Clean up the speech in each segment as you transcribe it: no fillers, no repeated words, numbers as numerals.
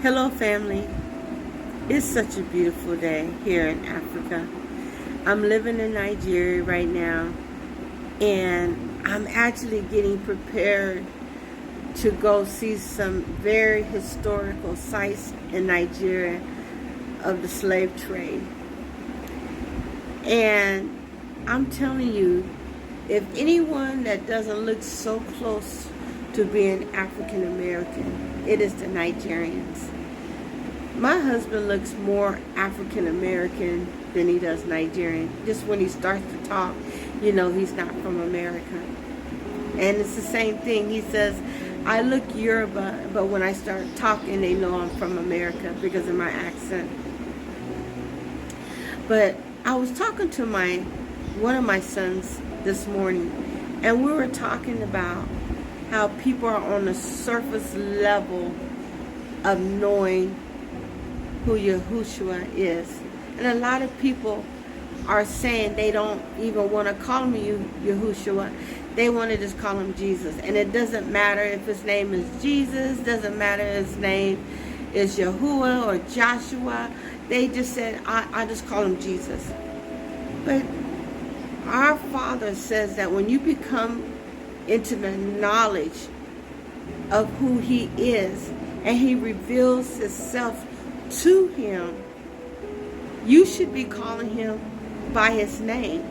Hello family, it's such a beautiful day here in Africa. I'm living in Nigeria right now and I'm actually getting prepared to go see some very historical sites in Nigeria of the slave trade. And I'm telling you, if anyone that doesn't look so close to being African American, it is the Nigerians. My husband looks more African American than he does Nigerian. Just when he starts to talk, you know he's not from America. And it's the same thing. He says, I look Yoruba, but when I start talking, they know I'm from America because of my accent. But I was talking to one of my sons this morning, and we were talking about how people are on the surface level of knowing who Yahushua is. And a lot of people are saying they don't even want to call him Yahushua. They want to just call him Jesus. And it doesn't matter if his name is Jesus, doesn't matter if his name is Yahuwah or Joshua. They just said, I just call him Jesus. But our Father says that when you become into the knowledge of who he is and he reveals himself to him, you should be calling him by his name.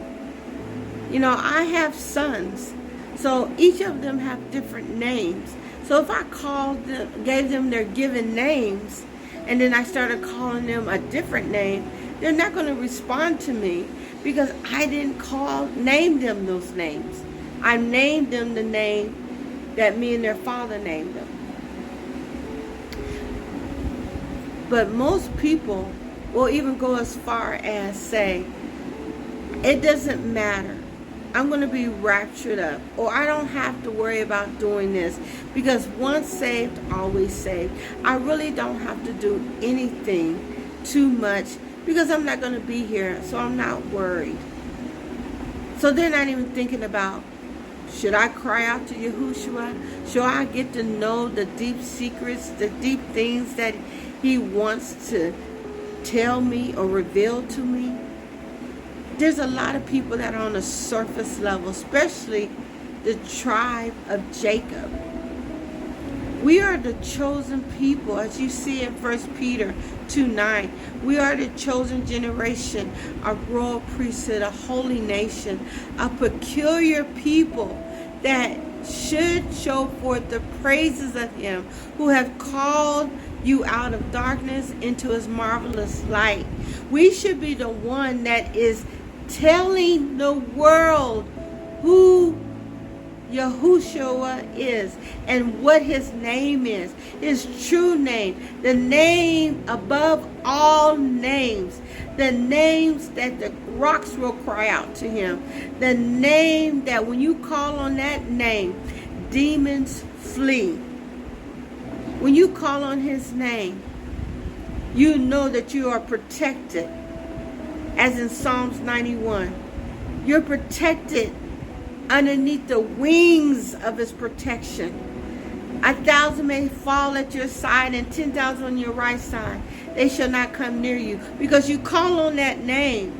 You know, I have sons, so each of them have different names. So if I gave them their given names, and then I started calling them a different name, they're not going to respond to me because I didn't name them those names. I named them the name that me and their father named them. But most people will even go as far as say, it doesn't matter. I'm going to be raptured up, or I don't have to worry about doing this because once saved, always saved. I really don't have to do anything too much because I'm not going to be here, so I'm not worried. So they're not even thinking about, should I cry out to Yahushua? Should I get to know the deep secrets, the deep things that he wants to tell me or reveal to me? There's a lot of people that are on a surface level, especially the tribe of Jacob. We are the chosen people, as you see in 1 Peter 2:9. We are the chosen generation, a royal priesthood, a holy nation, a peculiar people that should show forth the praises of him who have called you out of darkness into his marvelous light. We should be the one that is telling the world who Yahushua is and what his name is, his true name, the name above all names, the names that the rocks will cry out to him, the name that when you call on that name, demons flee. When you call on his name, you know that you are protected. As in Psalms 91, you're protected underneath the wings of his protection. 1,000 may fall at your side and 10,000 on your right side. They shall not come near you because you call on that name.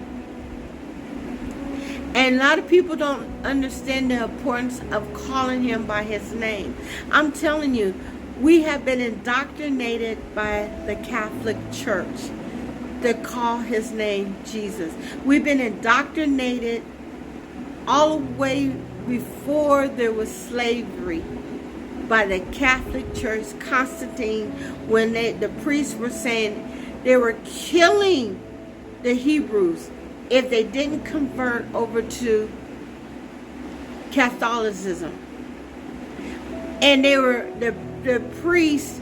And a lot of people don't understand the importance of calling him by his name. I'm telling you, we have been indoctrinated by the Catholic Church to call his name Jesus. We've been indoctrinated all the way before there was slavery by the Catholic Church. Constantine, when the priests were saying they were killing the Hebrews if they didn't convert over to Catholicism. And the priests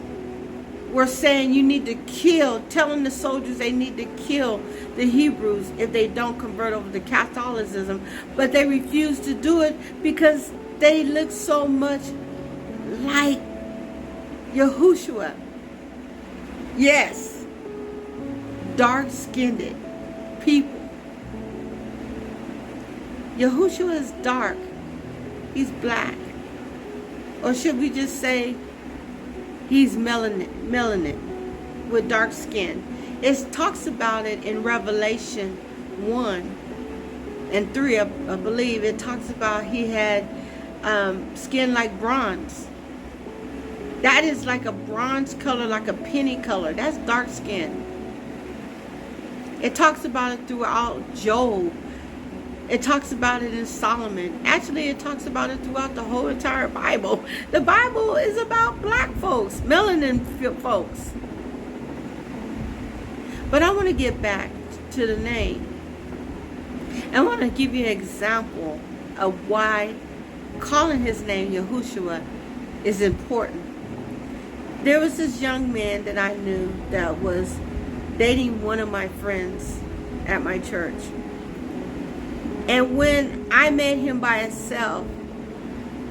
were saying you need to kill, telling the soldiers they need to kill the Hebrews if they don't convert over to Catholicism. But they refused to do it because they look so much like Yahushua. Yes, dark-skinned people. Yahushua is dark. He's black. Or should we just say he's melanin? with dark skin. It talks about it in Revelation 1 and 3, I believe. It talks about he had skin like bronze. That is like a bronze color, like a penny color. That's dark skin. It talks about it throughout Job. It talks about it in Solomon. Actually, it talks about it throughout the whole entire Bible. The Bible is about black folks, melanin folks. But I want to get back to the name. I want to give you an example of why calling his name Yahushua is important. There was this young man that I knew that was dating one of my friends at my church. And when I met him by himself,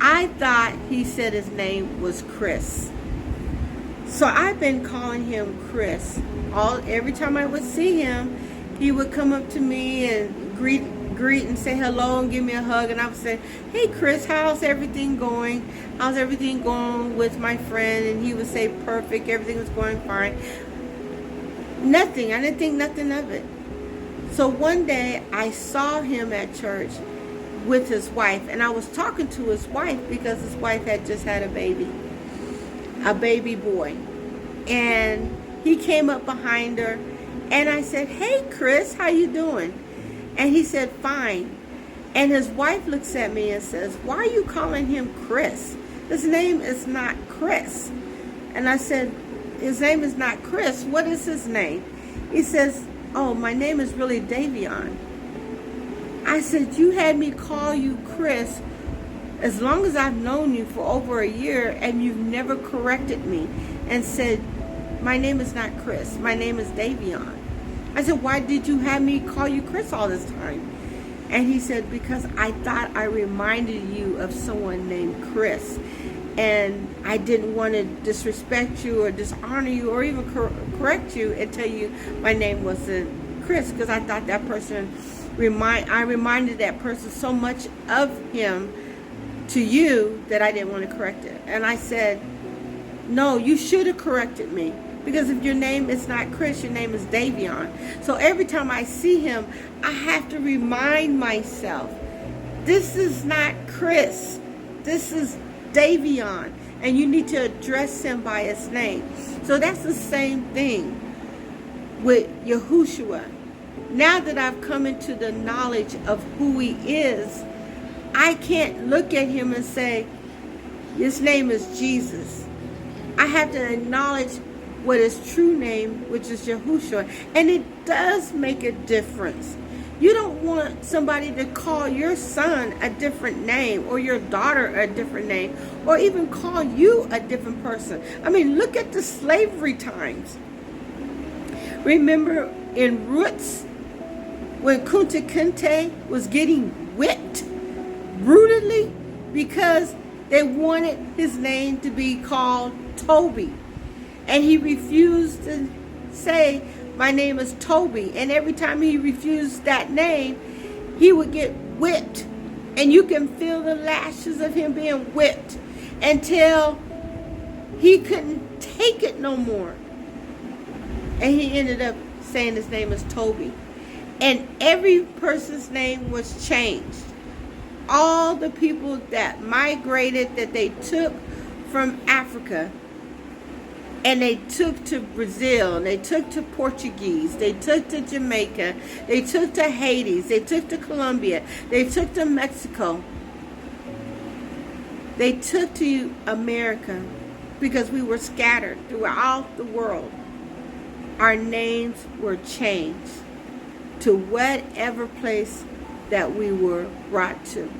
I thought he said his name was Chris. So I've been calling him Chris. Every time I would see him, he would come up to me and greet and say hello and give me a hug, and I would say, "Hey Chris, how's everything going? How's everything going with my friend?" And he would say, "Perfect, everything was going fine." Nothing. I didn't think nothing of it. So one day I saw him at church with his wife, and I was talking to his wife because his wife had just had a baby boy. And he came up behind her, and I said, "Hey Chris, how you doing?" And he said, "Fine." And his wife looks at me and says, "Why are you calling him Chris? His name is not Chris." And I said, "His name is not Chris. What is his name?" He says, "Oh, my name is really Davion." I said, "You had me call you Chris as long as I've known you for over a year, and you've never corrected me and said, my name is not Chris. My name is Davion." I said, "Why did you have me call you Chris all this time?" And he said, "Because I thought I reminded you of someone named Chris. And I didn't want to disrespect you or dishonor you or even correct you and tell you my name wasn't Chris, because I thought that person, I reminded that person so much of him to you that I didn't want to correct it." And I said, "No, you should have corrected me. Because if your name is not Chris, your name is Davion. So every time I see him, I have to remind myself, this is not Chris. This is Davion. And you need to address him by his name." So that's the same thing with Yahushua. Now that I've come into the knowledge of who he is, I can't look at him and say, his name is Jesus. I have to acknowledge what his true name, which is Yahushua. And it does make a difference. You don't want somebody to call your son a different name or your daughter a different name or even call you a different person. I mean, look at the slavery times. Remember in Roots when Kunta Kinte was getting whipped brutally because they wanted his name to be called Toby. And he refused to say, "My name is Toby." And every time he refused that name, he would get whipped. And you can feel the lashes of him being whipped until he couldn't take it no more. And he ended up saying his name is Toby. And every person's name was changed. All the people that migrated, that they took from Africa, and they took to Brazil, they took to Portuguese, they took to Jamaica, they took to Haiti, they took to Colombia, they took to Mexico. They took to America because we were scattered throughout the world. Our names were changed to whatever place that we were brought to.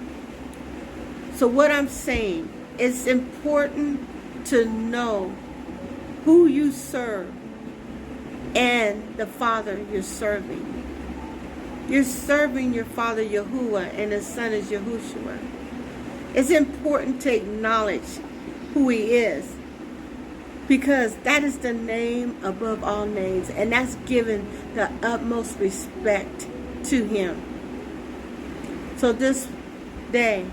So what I'm saying, it's important to know who you serve and the Father you're serving. You're serving your Father Yahuwah, and his Son is Yahushua. It's important to acknowledge who he is, because that is the name above all names, and that's given the utmost respect to him. So this day,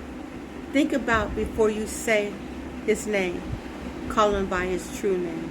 think about before you say his name. Call him by his true name.